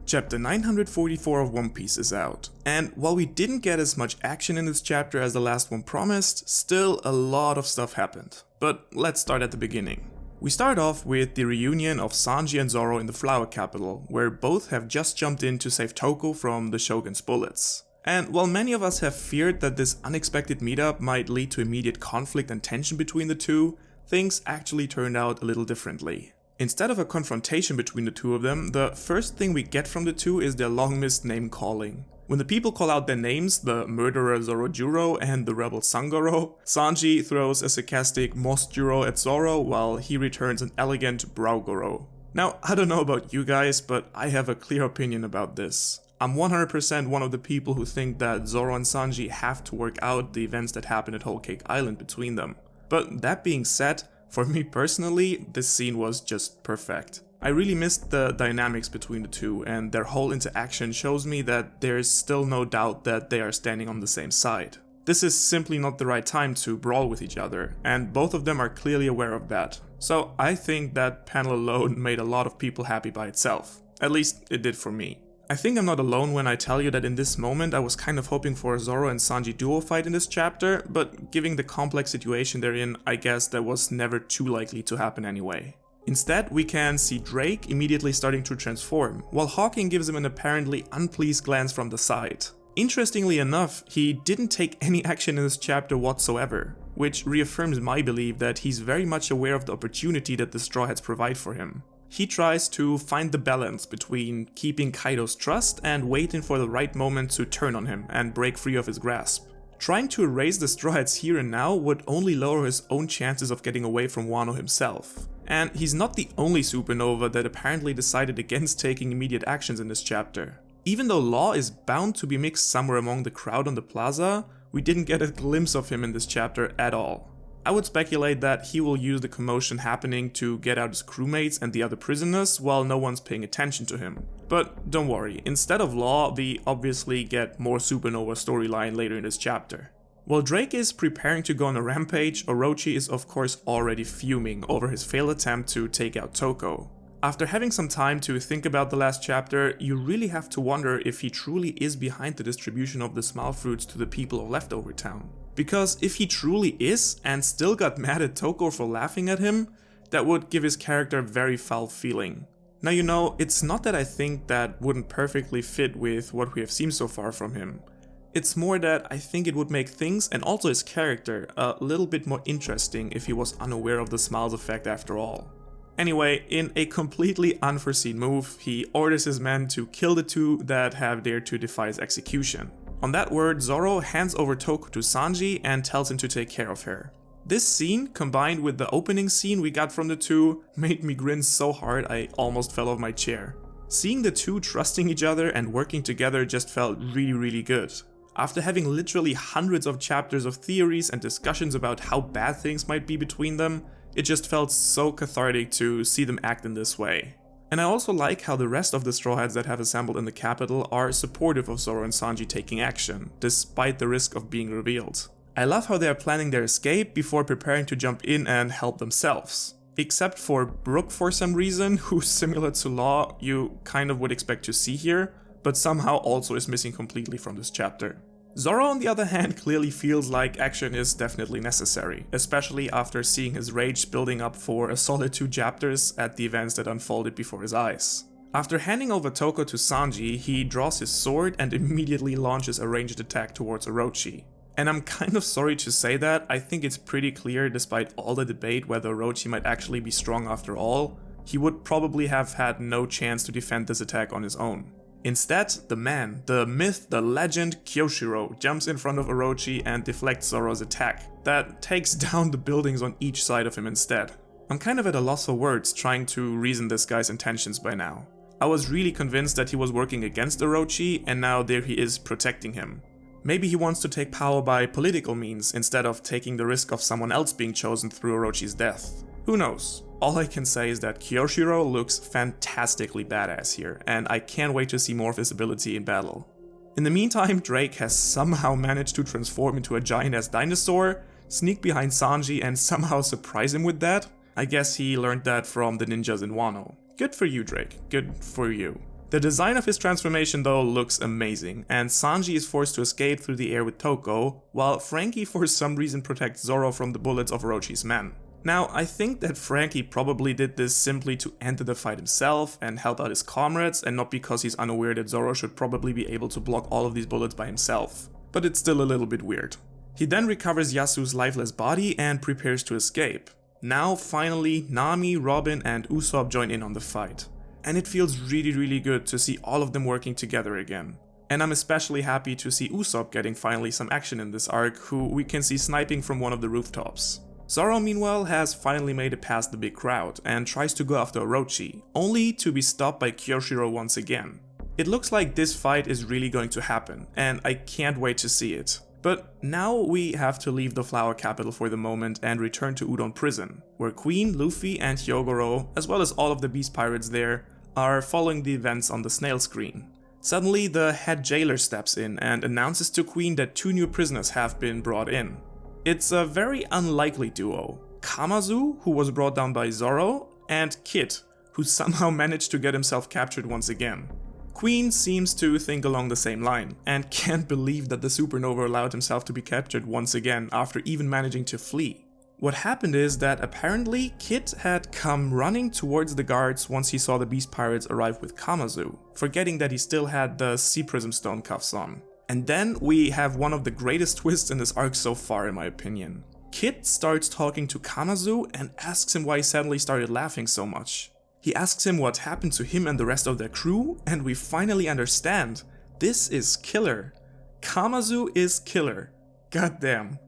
Chapter 944 of One Piece is out, and while we didn't get as much action in this chapter as the last one promised, still a lot of stuff happened. But let's start at the beginning. We start off with the reunion of Sanji and Zoro in the Flower Capital, where both have just jumped in to save Toko from the Shogun's bullets. And while many of us have feared that this unexpected meetup might lead to immediate conflict and tension between the two, things actually turned out a little differently. Instead of a confrontation between the two of them, the first thing we get from the two is their long-missed name calling. When the people call out their names, the murderer Zorojuro and the rebel Sangoro, Sanji throws a sarcastic Mosjuro at Zoro while he returns an elegant Braugoro. Now, I don't know about you guys, but I have a clear opinion about this. I'm 100% one of the people who think that Zoro and Sanji have to work out the events that happen at Whole Cake Island between them. But that being said, for me personally, this scene was just perfect. I really missed the dynamics between the two, and their whole interaction shows me that there is still no doubt that they are standing on the same side. This is simply not the right time to brawl with each other, and both of them are clearly aware of that. So I think that panel alone made a lot of people happy by itself. At least it did for me. I think I'm not alone when I tell you that in this moment I was kind of hoping for a Zoro and Sanji duo fight in this chapter, but given the complex situation they're in, I guess that was never too likely to happen anyway. Instead, we can see Drake immediately starting to transform, while Hawking gives him an apparently unpleased glance from the side. Interestingly enough, he didn't take any action in this chapter whatsoever, which reaffirms my belief that he's very much aware of the opportunity that the Straw Hats provide for him. He tries to find the balance between keeping Kaido's trust and waiting for the right moment to turn on him and break free of his grasp. Trying to erase the Straw Hats here and now would only lower his own chances of getting away from Wano himself. And he's not the only supernova that apparently decided against taking immediate actions in this chapter. Even though Law is bound to be mixed somewhere among the crowd on the plaza, we didn't get a glimpse of him in this chapter at all. I would speculate that he will use the commotion happening to get out his crewmates and the other prisoners while no one's paying attention to him. But don't worry, instead of Law, we obviously get more supernova storyline later in this chapter. While Drake is preparing to go on a rampage, Orochi is of course already fuming over his failed attempt to take out Toko. After having some time to think about the last chapter, you really have to wonder if he truly is behind the distribution of the smile fruits to the people of Leftover Town. Because if he truly is, and still got mad at Toko for laughing at him, that would give his character a very foul feeling. Now you know, it's not that I think that wouldn't perfectly fit with what we have seen so far from him. It's more that I think it would make things, and also his character, a little bit more interesting if he was unaware of the smiles effect after all. Anyway, in a completely unforeseen move, he orders his men to kill the two that have dared to defy his execution. On that word, Zoro hands over Toko to Sanji and tells him to take care of her. This scene, combined with the opening scene we got from the two, made me grin so hard I almost fell off my chair. Seeing the two trusting each other and working together just felt really good. After having literally hundreds of chapters of theories and discussions about how bad things might be between them, it just felt so cathartic to see them act in this way. And I also like how the rest of the Straw Hats that have assembled in the capital are supportive of Zoro and Sanji taking action, despite the risk of being revealed. I love how they are planning their escape before preparing to jump in and help themselves. Except for Brook for some reason, who's similar to Law you kind of would expect to see here, but somehow also is missing completely from this chapter. Zoro on the other hand clearly feels like action is definitely necessary, especially after seeing his rage building up for a solid 2 chapters at the events that unfolded before his eyes. After handing over Toko to Sanji, he draws his sword and immediately launches a ranged attack towards Orochi. And I'm kind of sorry to say that, I think it's pretty clear despite all the debate whether Orochi might actually be strong after all, he would probably have had no chance to defend this attack on his own. Instead, the man, the myth, the legend, Kyoshiro jumps in front of Orochi and deflects Zoro's attack, that takes down the buildings on each side of him instead. I'm kind of at a loss for words trying to reason this guy's intentions by now. I was really convinced that he was working against Orochi, and now there he is protecting him. Maybe he wants to take power by political means instead of taking the risk of someone else being chosen through Orochi's death. Who knows? All I can say is that Kyoshiro looks fantastically badass here, and I can't wait to see more of his ability in battle. In the meantime, Drake has somehow managed to transform into a giant-ass dinosaur, sneak behind Sanji and somehow surprise him with that. I guess he learned that from the ninjas in Wano. Good for you, Drake. Good for you. The design of his transformation though looks amazing, and Sanji is forced to escape through the air with Toko, while Franky for some reason protects Zoro from the bullets of Orochi's men. Now, I think that Franky probably did this simply to enter the fight himself and help out his comrades, and not because he's unaware that Zoro should probably be able to block all of these bullets by himself. But it's still a little bit weird. He then recovers Yasuo's lifeless body and prepares to escape. Now, finally, Nami, Robin, and Usopp join in on the fight. And it feels really good to see all of them working together again. And I'm especially happy to see Usopp getting finally some action in this arc, who we can see sniping from one of the rooftops. Zoro meanwhile has finally made it past the big crowd and tries to go after Orochi, only to be stopped by Kyoshiro once again. It looks like this fight is really going to happen, and I can't wait to see it. But now we have to leave the Flower Capital for the moment and return to Udon Prison, where Queen, Luffy, and Hyogoro, as well as all of the Beast Pirates there, are following the events on the snail screen. Suddenly, the head jailer steps in and announces to Queen that 2 new prisoners have been brought in. It's a very unlikely duo, Kamazu, who was brought down by Zoro, and Kid, who somehow managed to get himself captured once again. Queen seems to think along the same line, and can't believe that the supernova allowed himself to be captured once again after even managing to flee. What happened is that apparently Kid had come running towards the guards once he saw the Beast Pirates arrive with Kamazu, forgetting that he still had the Sea Prism Stone cuffs on. And then we have one of the greatest twists in this arc so far, in my opinion. Kid starts talking to Kamazu and asks him why he suddenly started laughing so much. He asks him what happened to him and the rest of their crew, and we finally understand. This is killer. Kamazu is killer. Goddamn.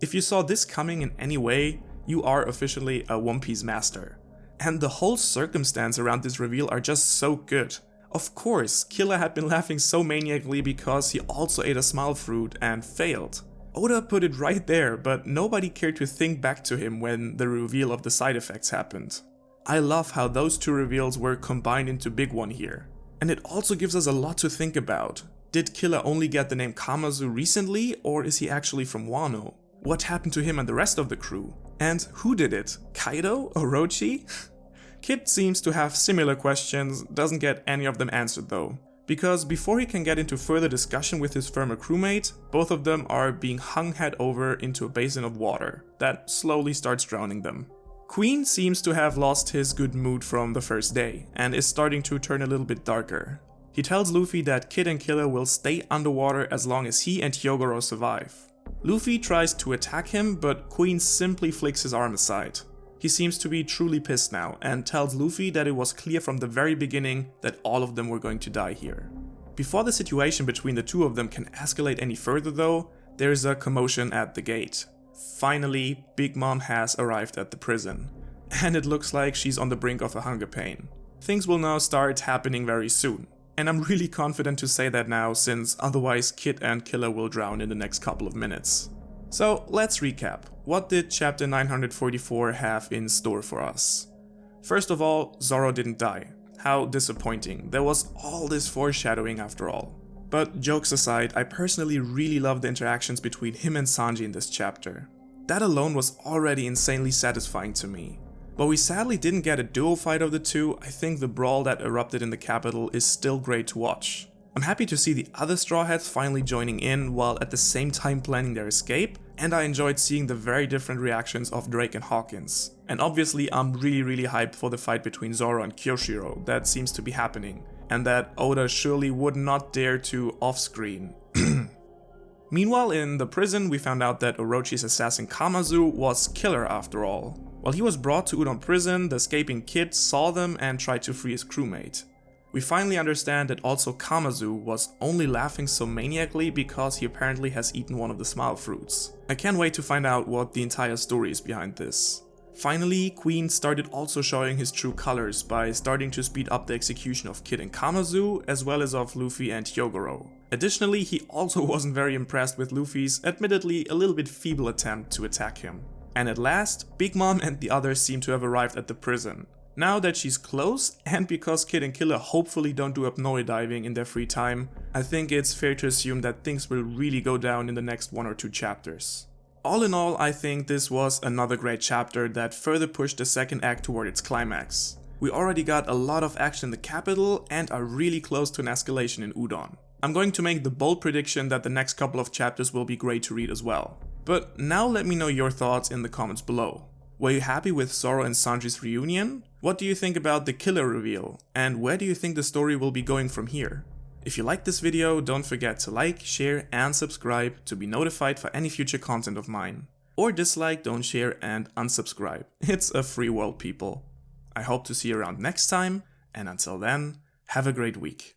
If you saw this coming in any way, you are officially a One Piece master. And the whole circumstance around this reveal are just so good. Of course, Killer had been laughing so maniacally because he also ate a smile fruit and failed. Oda put it right there, but nobody cared to think back to him when the reveal of the side effects happened. I love how those 2 reveals were combined into big one here. And it also gives us a lot to think about. Did Killer only get the name Kamazu recently, or is he actually from Wano? What happened to him and the rest of the crew? And who did it? Kaido? Orochi? Kid seems to have similar questions, doesn't get any of them answered though. Because before he can get into further discussion with his former crewmate, both of them are being hung head over into a basin of water that slowly starts drowning them. Queen seems to have lost his good mood from the first day and is starting to turn a little bit darker. He tells Luffy that Kid and Killer will stay underwater as long as he and Hyogoro survive. Luffy tries to attack him, but Queen simply flicks his arm aside. He seems to be truly pissed now and tells Luffy that it was clear from the very beginning that all of them were going to die here. Before the situation between the 2 of them can escalate any further though, there is a commotion at the gate. Finally, Big Mom has arrived at the prison, and it looks like she's on the brink of a hunger pain. Things will now start happening very soon, and I'm really confident to say that now since otherwise Kid and Killer will drown in the next couple of minutes. So let's recap. What did chapter 944 have in store for us? First of all, Zoro didn't die. How disappointing. There was all this foreshadowing after all. But jokes aside, I personally really love the interactions between him and Sanji in this chapter. That alone was already insanely satisfying to me. While we sadly didn't get a duo fight of the 2, I think the brawl that erupted in the capital is still great to watch. I'm happy to see the other Straw Hats finally joining in while at the same time planning their escape, and I enjoyed seeing the very different reactions of Drake and Hawkins. And obviously I'm really hyped for the fight between Zoro and Kyoshiro that seems to be happening, and that Oda surely would not dare to off-screen. Meanwhile in the prison we found out that Orochi's assassin Kamazu was Killer after all. While he was brought to Udon Prison, the escaping Kid saw them and tried to free his crewmate. We finally understand that also Kamazu was only laughing so maniacally because he apparently has eaten one of the smile fruits. I can't wait to find out what the entire story is behind this. Finally, Queen started also showing his true colors by starting to speed up the execution of Kid and Kamazu as well as of Luffy and Hyogoro. Additionally, he also wasn't very impressed with Luffy's admittedly a little bit feeble attempt to attack him. And at last, Big Mom and the others seem to have arrived at the prison. Now that she's close, and because Kid and Killer hopefully don't do apnoe diving in their free time, I think it's fair to assume that things will really go down in the next 1 or 2 chapters. All in all, I think this was another great chapter that further pushed the second act toward its climax. We already got a lot of action in the capital and are really close to an escalation in Udon. I'm going to make the bold prediction that the next couple of chapters will be great to read as well. But now let me know your thoughts in the comments below. Were you happy with Zoro and Sanji's reunion? What do you think about the killer reveal? And where do you think the story will be going from here? If you liked this video, don't forget to like, share and subscribe to be notified for any future content of mine. Or dislike, don't share and unsubscribe. It's a free world, people. I hope to see you around next time, and until then, have a great week.